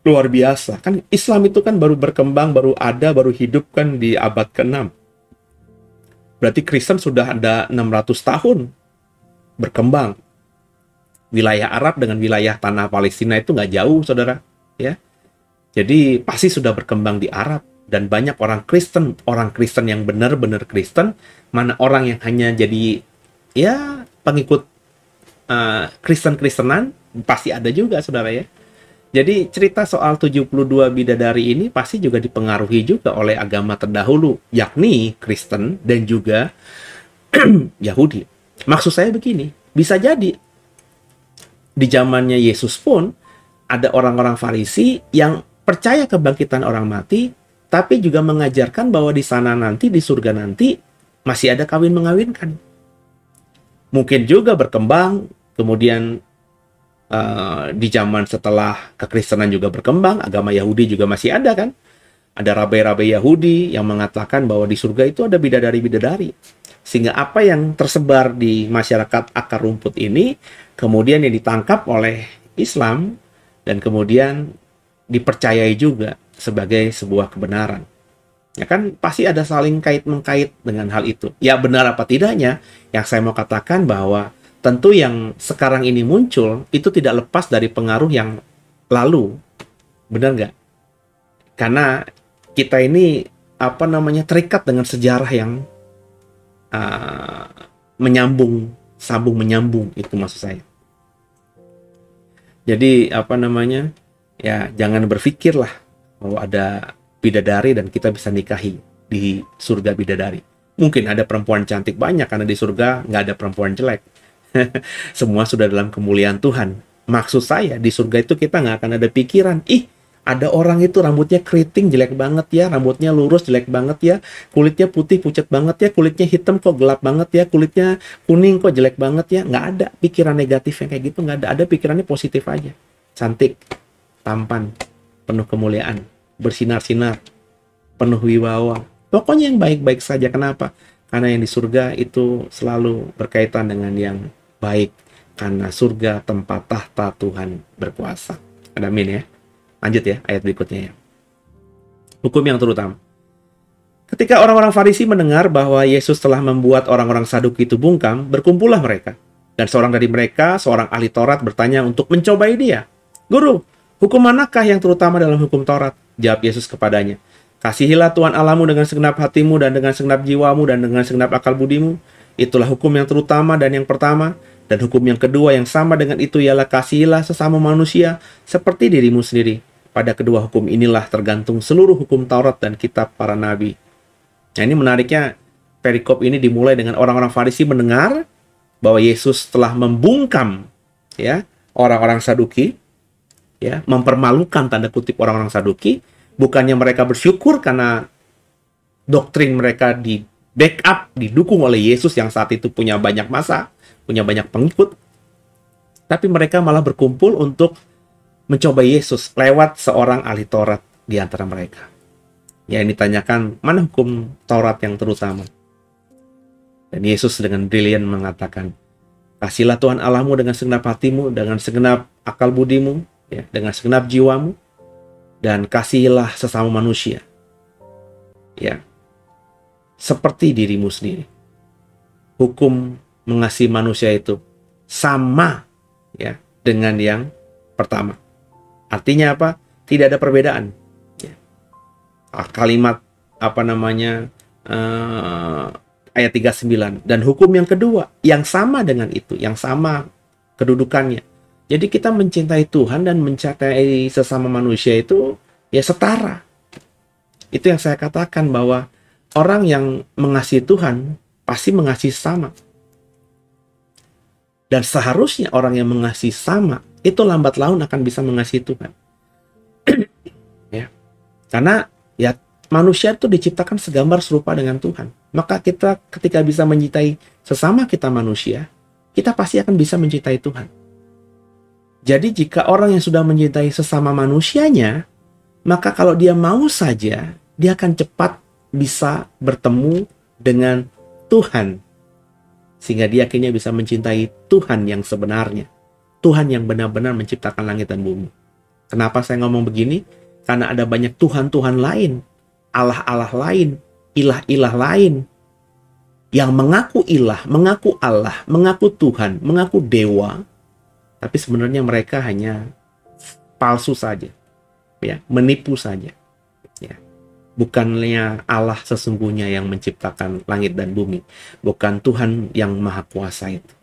luar biasa. Kan Islam itu kan baru berkembang, baru ada, baru hidup kan di abad ke-6. Berarti Kristen sudah ada 600 tahun berkembang. Wilayah Arab dengan wilayah tanah Palestina itu nggak jauh, saudara. Ya, jadi pasti sudah berkembang di Arab. Dan banyak orang Kristen yang benar-benar Kristen, mana orang yang hanya jadi ya pengikut Kristen-Kristenan, pasti ada juga, saudara ya. Jadi cerita soal 72 bidadari ini pasti juga dipengaruhi juga oleh agama terdahulu, yakni Kristen dan juga Yahudi. Maksud saya begini, bisa jadi di zamannya Yesus pun ada orang-orang Farisi yang percaya kebangkitan orang mati, tapi juga mengajarkan bahwa di sana nanti, di surga nanti, masih ada kawin-mengawinkan. Mungkin juga berkembang, kemudian di zaman setelah kekristenan juga berkembang, agama Yahudi juga masih ada kan. Ada rabai-rabai Yahudi yang mengatakan bahwa di surga itu ada bidadari-bidadari. Sehingga apa yang tersebar di masyarakat akar rumput ini, kemudian yang ditangkap oleh Islam, dan kemudian dipercayai juga sebagai sebuah kebenaran. Ya kan, pasti ada saling kait-mengkait dengan hal itu. Ya benar apa tidaknya, yang saya mau katakan bahwa tentu yang sekarang ini muncul, itu tidak lepas dari pengaruh yang lalu. Benar nggak? Karena kita ini, terikat dengan sejarah yang menyambung, itu maksud saya. Jadi, ya jangan berpikirlah bahwa ada bidadari dan kita bisa nikahi di surga bidadari. Mungkin ada perempuan cantik banyak, karena di surga nggak ada perempuan jelek. Semua sudah dalam kemuliaan Tuhan. Maksud saya, di surga itu kita nggak akan ada pikiran, ada orang itu rambutnya keriting jelek banget ya, rambutnya lurus jelek banget ya, kulitnya putih pucat banget ya, kulitnya hitam kok gelap banget ya, kulitnya kuning kok jelek banget ya. Nggak ada pikiran negatif yang kayak gitu, nggak ada. Ada pikirannya positif aja. Cantik, tampan, penuh kemuliaan, bersinar-sinar, penuh wibawa. Pokoknya yang baik-baik saja. Kenapa? Karena yang di surga itu selalu berkaitan dengan yang baik. Karena surga tempat tahta Tuhan berkuasa. Amin ya. Lanjut ya, ayat berikutnya ya. Hukum yang terutama. Ketika orang-orang Farisi mendengar bahwa Yesus telah membuat orang-orang Saduki itu bungkam, berkumpullah mereka. Dan seorang dari mereka, seorang ahli Taurat, bertanya untuk mencobai dia. Guru, hukum manakah yang terutama dalam hukum Taurat? Jawab Yesus kepadanya. Kasihilah Tuhan Allahmu dengan segenap hatimu dan dengan segenap jiwamu dan dengan segenap akal budimu. Itulah hukum yang terutama dan yang pertama. Dan hukum yang kedua yang sama dengan itu ialah kasihilah sesama manusia seperti dirimu sendiri. Pada kedua hukum inilah tergantung seluruh hukum Taurat dan kitab para nabi. Nah, ini menariknya, perikop ini dimulai dengan orang-orang Farisi mendengar bahwa Yesus telah membungkam ya orang-orang Saduki, ya, mempermalukan tanda kutip orang-orang Saduki. Bukannya mereka bersyukur karena doktrin mereka di backup, didukung oleh Yesus yang saat itu punya banyak massa, punya banyak pengikut, tapi mereka malah berkumpul untuk mencoba Yesus lewat seorang ahli Taurat di antara mereka. Ya, ini ditanyakan, mana hukum Taurat yang terutama? Dan Yesus dengan brilian mengatakan, kasihlah Tuhan Allahmu dengan segenap hatimu, dengan segenap akal budimu, ya, dengan segenap jiwamu, dan kasihilah sesama manusia, ya, seperti dirimu sendiri. Hukum mengasihi manusia itu sama ya dengan yang pertama. Artinya apa? Tidak ada perbedaan. Ya. Kalimat ayat 39. Dan hukum yang kedua yang sama dengan itu, yang sama kedudukannya. Jadi kita mencintai Tuhan dan mencintai sesama manusia itu ya setara. Itu yang saya katakan bahwa orang yang mengasihi Tuhan pasti mengasihi sama. Dan seharusnya orang yang mengasihi sama itu lambat laun akan bisa mengasihi Tuhan. Ya. Karena ya manusia itu diciptakan segambar serupa dengan Tuhan. Maka kita ketika bisa mencintai sesama kita manusia, kita pasti akan bisa mencintai Tuhan. Jadi jika orang yang sudah mencintai sesama manusianya, maka kalau dia mau saja, dia akan cepat bisa bertemu dengan Tuhan. Sehingga dia akhirnya bisa mencintai Tuhan yang sebenarnya. Tuhan yang benar-benar menciptakan langit dan bumi. Kenapa saya ngomong begini? Karena ada banyak Tuhan-Tuhan lain, Allah-Allah lain, ilah-ilah lain, yang mengaku ilah, mengaku Allah, mengaku Tuhan, mengaku dewa, tapi sebenarnya mereka hanya palsu saja, ya, menipu saja, ya. Bukannya Allah sesungguhnya yang menciptakan langit dan bumi, bukan Tuhan yang maha kuasa itu.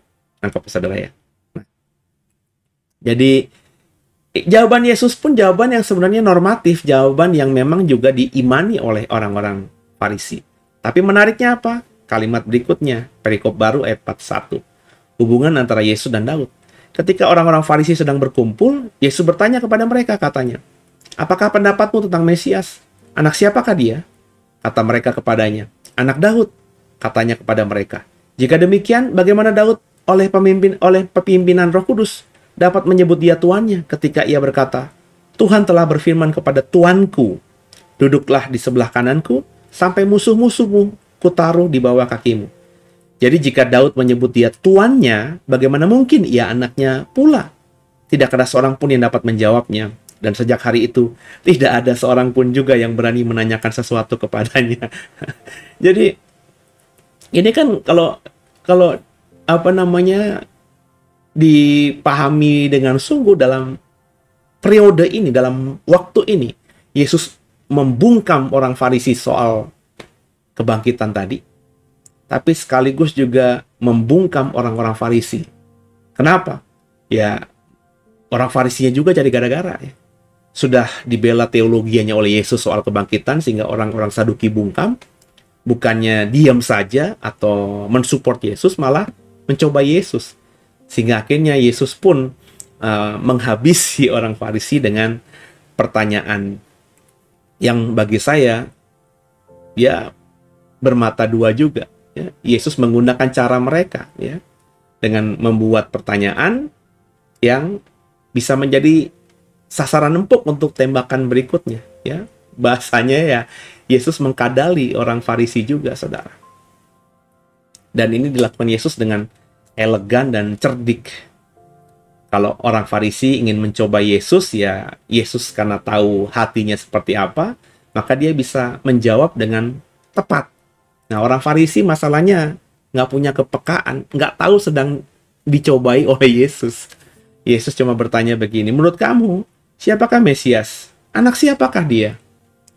Nangkep saudara ya. Nah, jadi jawaban Yesus pun jawaban yang sebenarnya normatif, jawaban yang memang juga diimani oleh orang-orang Farisi. Tapi menariknya apa? Kalimat berikutnya, perikop baru ayat 41. Hubungan antara Yesus dan Daud. Ketika orang-orang Farisi sedang berkumpul, Yesus bertanya kepada mereka, katanya, "Apakah pendapatmu tentang Mesias? Anak siapakah dia?" Kata mereka kepadanya, "Anak Daud," katanya kepada mereka. "Jika demikian, bagaimana Daud oleh pemimpinan Roh Kudus dapat menyebut dia tuannya ketika ia berkata, 'Tuhan telah berfirman kepada tuanku, duduklah di sebelah kananku sampai musuh-musuhmu kutaruh di bawah kakimu.'" Jadi jika Daud menyebut dia tuannya, bagaimana mungkin ia anaknya pula? Tidak ada seorang pun yang dapat menjawabnya. Dan sejak hari itu, tidak ada seorang pun juga yang berani menanyakan sesuatu kepadanya. Jadi, ini kan kalau dipahami dengan sungguh dalam periode ini, dalam waktu ini, Yesus membungkam orang Farisi soal kebangkitan tadi, tapi sekaligus juga membungkam orang-orang Farisi. Kenapa? Ya, orang Farisinya juga jadi gara-gara ya. Sudah dibela teologianya oleh Yesus soal kebangkitan sehingga orang-orang Saduki bungkam, bukannya diam saja atau mensupport Yesus, malah mencoba Yesus. Sehingga akhirnya Yesus pun menghabisi orang Farisi dengan pertanyaan yang bagi saya ya bermata dua juga. Ya. Yesus menggunakan cara mereka ya, dengan membuat pertanyaan yang bisa menjadi sasaran empuk untuk tembakan berikutnya ya. Bahasanya ya Yesus mengkadali orang Farisi juga, saudara. Dan ini dilakukan Yesus dengan elegan dan cerdik. Kalau orang Farisi ingin mencoba Yesus, ya Yesus karena tahu hatinya seperti apa, maka dia bisa menjawab dengan tepat. Nah, orang Farisi masalahnya nggak punya kepekaan, nggak tahu sedang dicobai oleh Yesus. Yesus cuma bertanya begini, "Menurut kamu, siapakah Mesias? Anak siapakah dia?"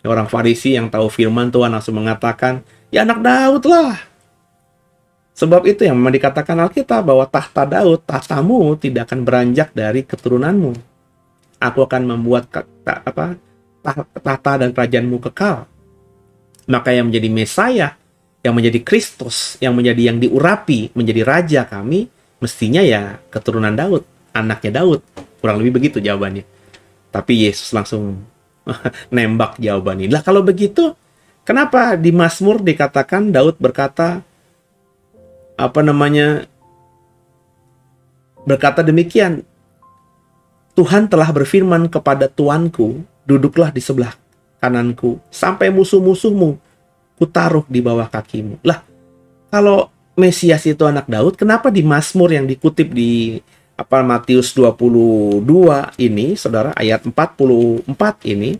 Orang Farisi yang tahu firman Tuhan langsung mengatakan, "Ya anak Daud lah." Sebab itu yang memang dikatakan Alkitab bahwa tahta Daud, tahtamu tidak akan beranjak dari keturunanmu. Aku akan membuat tahta dan kerajaanmu kekal. Maka yang menjadi Mesaya, yang menjadi Kristus, yang menjadi yang diurapi, menjadi raja kami, mestinya ya keturunan Daud, anaknya Daud. Kurang lebih begitu jawabannya. Tapi Yesus langsung nembak jawabannya. Lah kalau begitu, kenapa di Mazmur dikatakan Daud berkata, berkata demikian, "Tuhan telah berfirman kepada tuanku, duduklah di sebelah kananku, sampai musuh-musuhmu kutaruh di bawah kakimu." Lah, kalau Mesias itu anak Daud, kenapa di Mazmur yang dikutip di Matius 22 ini, saudara, ayat 44 ini,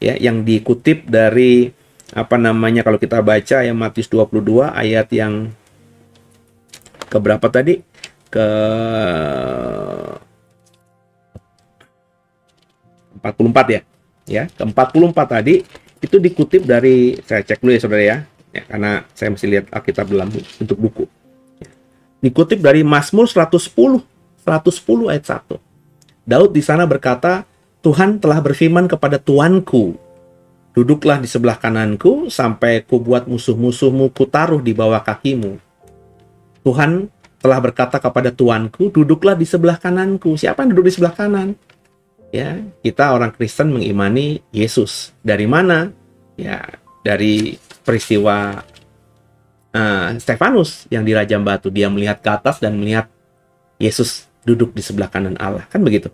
ya, yang dikutip dari kalau kita baca ya Matius 22 ayat yang keberapa tadi? Ke 44 ya. Ya, ke 44 tadi itu dikutip dari, saya cek dulu ya saudara ya. Ya, karena saya mesti lihat Alkitab dalam bentuk buku. Ya. Dikutip dari Mazmur 110 ayat 1. Daud di sana berkata, "Tuhan telah berfirman kepada tuanku." Duduklah di sebelah kananku sampai ku buat musuh-musuhmu kutaruh di bawah kakimu. Tuhan telah berkata kepada Tuanku, duduklah di sebelah kananku. Siapa yang duduk di sebelah kanan? Ya, kita orang Kristen mengimani Yesus. Dari mana? Ya, dari peristiwa Stefanus yang dirajam batu. Dia melihat ke atas dan melihat Yesus duduk di sebelah kanan Allah. Kan begitu?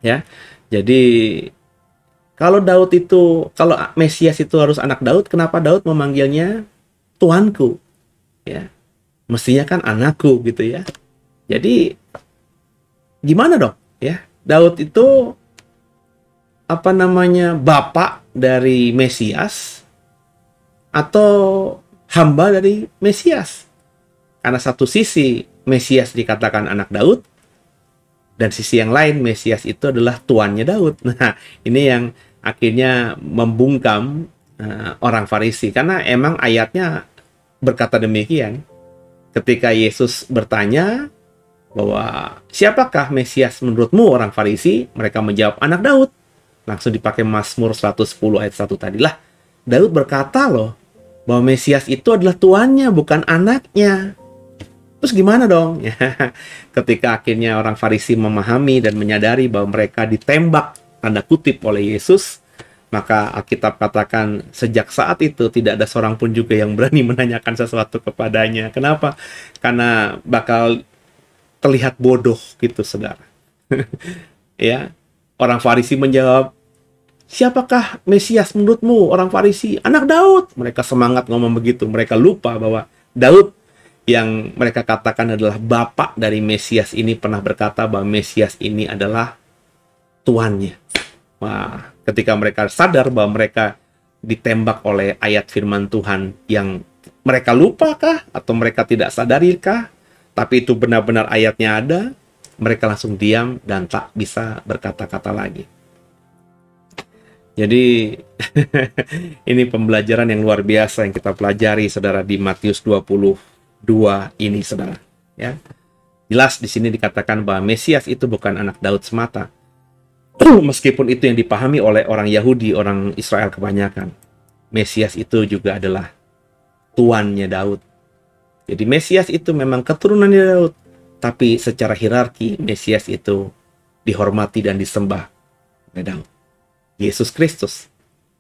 Ya. Jadi kalau Mesias itu harus anak Daud, kenapa Daud memanggilnya Tuanku? Ya. Mestinya kan anakku gitu ya. Jadi gimana dong ya? Daud itu bapak dari Mesias atau hamba dari Mesias? Karena satu sisi Mesias dikatakan anak Daud, dan sisi yang lain Mesias itu adalah tuannya Daud. Nah, ini yang akhirnya membungkam orang Farisi, karena emang ayatnya berkata demikian. Ketika Yesus bertanya bahwa siapakah Mesias menurutmu, orang Farisi, mereka menjawab anak Daud. Langsung dipakai Mazmur 110 ayat 1 tadilah. Daud berkata loh bahwa Mesias itu adalah tuannya, bukan anaknya. Terus gimana dong? Ketika akhirnya orang Farisi memahami dan menyadari bahwa mereka ditembak tanda kutip oleh Yesus, maka Alkitab katakan sejak saat itu tidak ada seorang pun juga yang berani menanyakan sesuatu kepadanya. Kenapa? Karena bakal terlihat bodoh gitu, saudara. Ya, orang Farisi menjawab, siapakah Mesias menurutmu, orang Farisi? Anak Daud. Mereka semangat ngomong begitu. Mereka lupa bahwa Daud yang mereka katakan adalah bapak dari Mesias ini pernah berkata bahwa Mesias ini adalah tuannya. Wah, ketika mereka sadar bahwa mereka ditembak oleh ayat firman Tuhan yang mereka lupakah atau mereka tidak sadarikah, tapi itu benar-benar ayatnya ada, mereka langsung diam dan tak bisa berkata-kata lagi. Jadi ini pembelajaran yang luar biasa yang kita pelajari, saudara, di Matius 22 ini, saudara. Ya, jelas di sini dikatakan bahwa Mesias itu bukan anak Daud semata. Meskipun itu yang dipahami oleh orang Yahudi, orang Israel kebanyakan. Mesias itu juga adalah tuannya Daud. Jadi Mesias itu memang keturunannya Daud, tapi secara hierarki Mesias itu dihormati dan disembah oleh Daud. Yesus Kristus.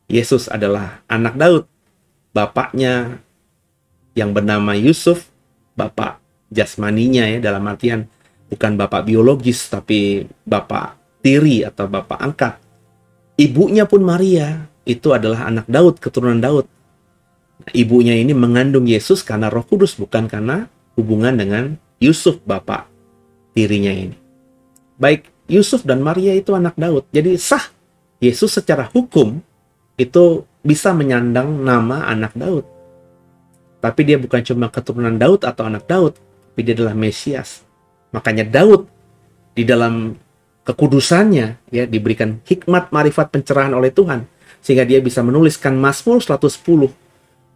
Yesus adalah anak Daud. Bapaknya yang bernama Yusuf, bapak jasmaninya ya, dalam artian bukan bapak biologis, tapi bapak tiri atau bapak angkat. Ibunya pun Maria, itu adalah anak Daud, keturunan Daud. Ibunya ini mengandung Yesus karena Roh Kudus, bukan karena hubungan dengan Yusuf, bapak tirinya ini. Baik Yusuf dan Maria itu anak Daud, jadi sah Yesus secara hukum itu bisa menyandang nama anak Daud. Tapi dia bukan cuma keturunan Daud atau anak Daud, tapi dia adalah Mesias. Makanya Daud di dalam kekudusannya ya diberikan hikmat, marifat, pencerahan oleh Tuhan, sehingga dia bisa menuliskan Mazmur 110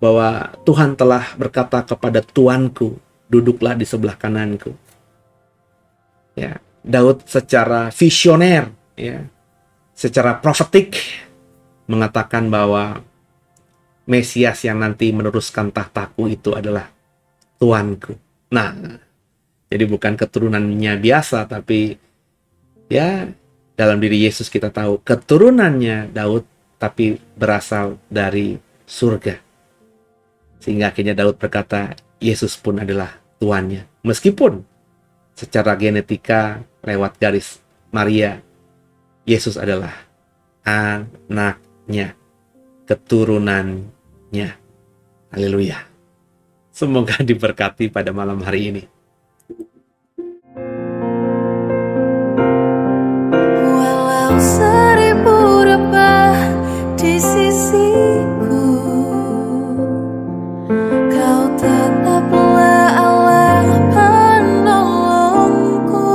bahwa Tuhan telah berkata kepada Tuanku, duduklah di sebelah kananku. Ya, Daud secara visioner ya, secara profetik mengatakan bahwa Mesias yang nanti meneruskan tahtaku itu adalah Tuanku. Nah, jadi bukan keturunannya biasa, tapi ya dalam diri Yesus kita tahu keturunannya Daud, tapi berasal dari surga. Sehingga akhirnya Daud berkata, Yesus pun adalah tuannya. Meskipun secara genetika lewat garis Maria, Yesus adalah anaknya, keturunannya. Haleluya. Semoga diberkati pada malam hari ini. Walau seribu rebah di sisiku, kau tetaplah Allah penolongku.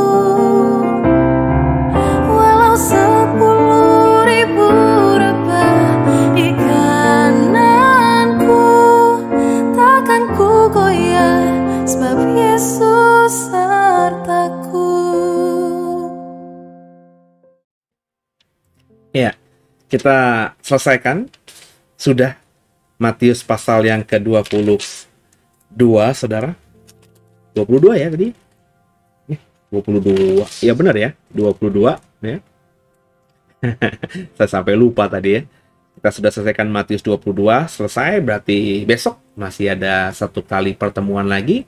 Walau 10.000 rebah di kananku, takkan ku goyah sebab Yesus sertaku. Ya, kita selesaikan sudah Matius pasal yang ke-22, saudara. 22 ya tadi? 22. Ya benar ya, 22 ya. Saya sampai lupa tadi ya. Kita sudah selesaikan Matius 22, selesai, berarti besok masih ada satu kali pertemuan lagi.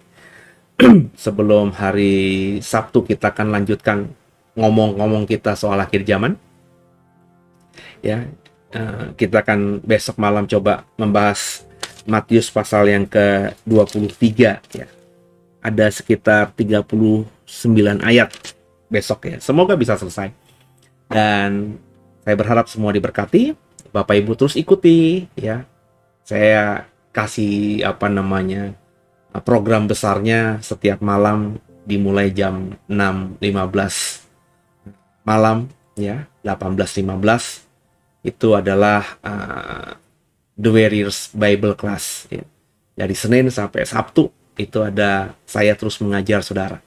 Sebelum hari Sabtu kita akan lanjutkan ngomong-ngomong kita soal akhir zaman. Ya, kita akan besok malam coba membahas Matius pasal yang ke-23 ya. Ada sekitar 39 ayat besok ya. Semoga bisa selesai. Dan saya berharap semua diberkati. Bapak Ibu terus ikuti ya. Saya kasih program besarnya setiap malam dimulai jam 6.15 malam ya, 18.15 itu adalah The Warriors Bible Class ya. Dari Senin sampai Sabtu itu ada saya terus mengajar saudara.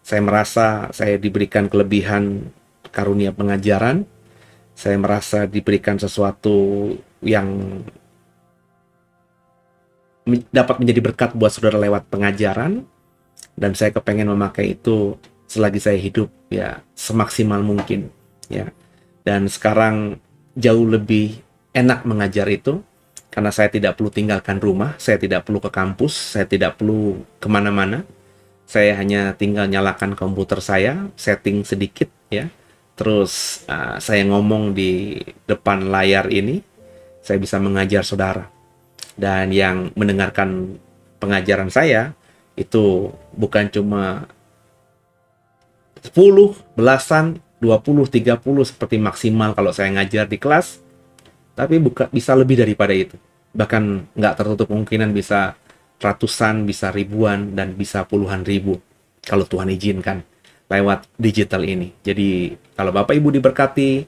Saya merasa saya diberikan kelebihan karunia pengajaran. Saya merasa diberikan sesuatu yang dapat menjadi berkat buat saudara lewat pengajaran, dan saya kepengen memakai itu selagi saya hidup ya semaksimal mungkin ya. Dan sekarang jauh lebih enak mengajar itu karena saya tidak perlu tinggalkan rumah, saya tidak perlu ke kampus, saya tidak perlu kemana-mana. Saya hanya tinggal nyalakan komputer saya, setting sedikit ya. Terus saya ngomong di depan layar ini, saya bisa mengajar saudara. Dan yang mendengarkan pengajaran saya itu bukan cuma 10, belasan, 20, 30 seperti maksimal kalau saya ngajar di kelas, tapi bisa lebih daripada itu. Bahkan nggak tertutup kemungkinan bisa ratusan, bisa ribuan, dan bisa puluhan ribu kalau Tuhan izinkan lewat digital ini. Jadi kalau Bapak Ibu diberkati,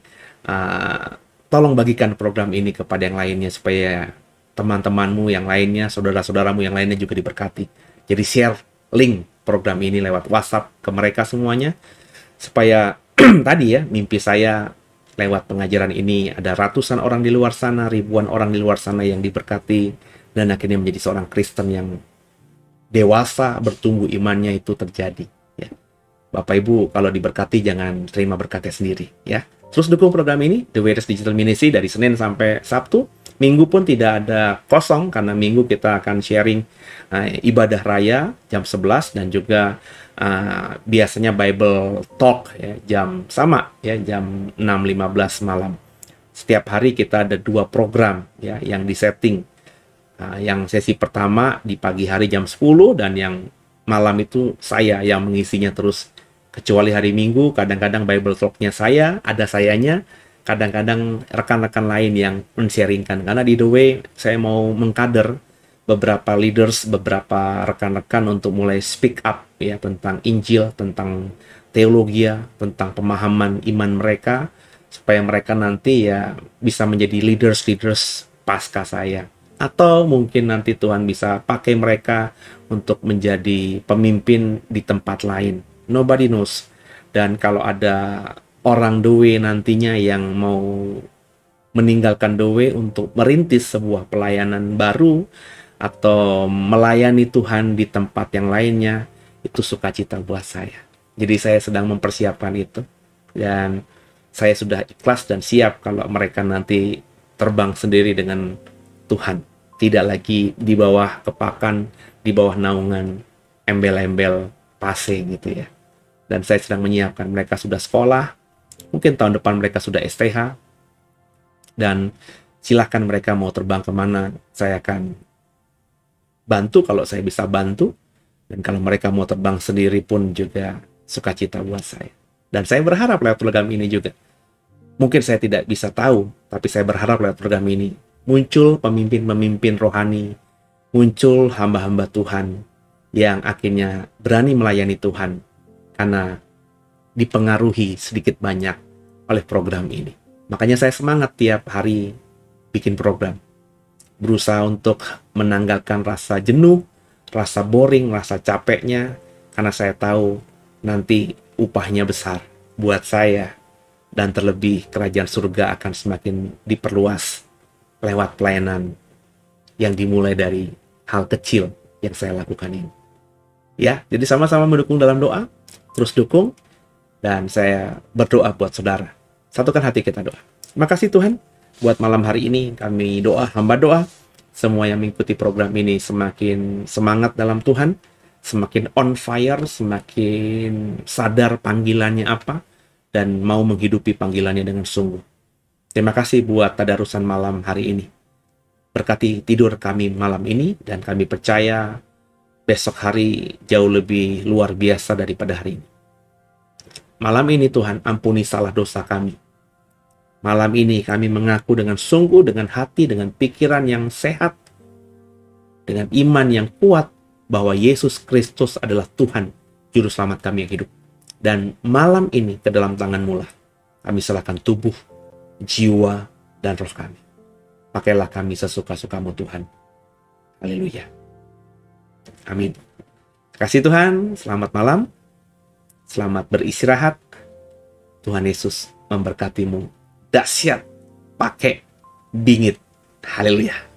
tolong bagikan program ini kepada yang lainnya supaya teman-temanmu yang lainnya, saudara-saudaramu yang lainnya juga diberkati. Jadi share link program ini lewat WhatsApp ke mereka semuanya supaya tadi ya mimpi saya lewat pengajaran ini ada ratusan orang di luar sana, ribuan orang di luar sana yang diberkati dan akhirnya menjadi seorang Kristen yang dewasa, bertumbuh imannya itu terjadi ya. Bapak Ibu kalau diberkati jangan terima berkatnya sendiri ya. Terus dukung program ini The Warriors Digital Ministry dari Senin sampai Sabtu. Minggu pun tidak ada kosong karena minggu kita akan sharing ibadah raya jam 11 dan juga biasanya Bible Talk ya jam 6.15 malam. Setiap hari kita ada 2 program ya yang disetting. Yang sesi pertama di pagi hari jam 10 dan yang malam itu saya yang mengisinya terus. Kecuali hari Minggu, kadang-kadang Bible Talk-nya ada sayanya, kadang-kadang rekan-rekan lain yang men-sharingkan. Karena di The Way, saya mau mengkader beberapa leaders, beberapa rekan-rekan untuk mulai speak up ya tentang Injil, tentang teologi, tentang pemahaman iman mereka, supaya mereka nanti ya bisa menjadi leaders pasca saya. Atau mungkin nanti Tuhan bisa pakai mereka untuk menjadi pemimpin di tempat lain. Nobody knows. Dan kalau ada orang The Way nantinya yang mau meninggalkan The Way untuk merintis sebuah pelayanan baru atau melayani Tuhan di tempat yang lainnya, itu sukacita buat saya. Jadi saya sedang mempersiapkan itu. Dan saya sudah ikhlas dan siap kalau mereka nanti terbang sendiri dengan Tuhan. Tidak lagi di bawah kepakan, di bawah naungan embel-embel pase gitu ya. Dan saya sedang menyiapkan, mereka sudah sekolah, mungkin tahun depan mereka sudah STH, dan silahkan mereka mau terbang kemana, saya akan bantu kalau saya bisa bantu, dan kalau mereka mau terbang sendiri pun juga sukacita buat saya. Dan saya berharap lewat program ini juga, mungkin saya tidak bisa tahu, tapi saya berharap lewat program ini, muncul pemimpin-pemimpin rohani, muncul hamba-hamba Tuhan, yang akhirnya berani melayani Tuhan, karena dipengaruhi sedikit banyak oleh program ini. Makanya saya semangat tiap hari bikin program. Berusaha untuk menanggalkan rasa jenuh, rasa boring, rasa capeknya. Karena saya tahu nanti upahnya besar buat saya Dan terlebih kerajaan surga akan semakin diperluas lewat pelayanan yang dimulai dari hal kecil yang saya lakukan ini. Ya, jadi sama-sama mendukung dalam doa, terus dukung, dan saya berdoa buat saudara. Satukan hati kita doa. Terima kasih Tuhan, buat malam hari ini kami doa, hamba doa, semua yang mengikuti program ini semakin semangat dalam Tuhan, semakin on fire, semakin sadar panggilannya apa, dan mau menghidupi panggilannya dengan sungguh. Terima kasih buat tadarusan malam hari ini. Berkati tidur kami malam ini, dan kami percaya besok hari jauh lebih luar biasa daripada hari ini. Malam ini Tuhan, ampuni salah dosa kami. Malam ini kami mengaku dengan sungguh, dengan hati, dengan pikiran yang sehat, dengan iman yang kuat, bahwa Yesus Kristus adalah Tuhan, Juru Selamat kami yang hidup. Dan malam ini ke dalam tangan-Mu lah kami serahkan tubuh, jiwa, dan roh kami. Pakailah kami sesuka-suka-Mu Tuhan. Haleluya. Amin. Kasih Tuhan, selamat malam. Selamat beristirahat. Tuhan Yesus memberkatimu dahsyat, pakai bingit. Haleluya.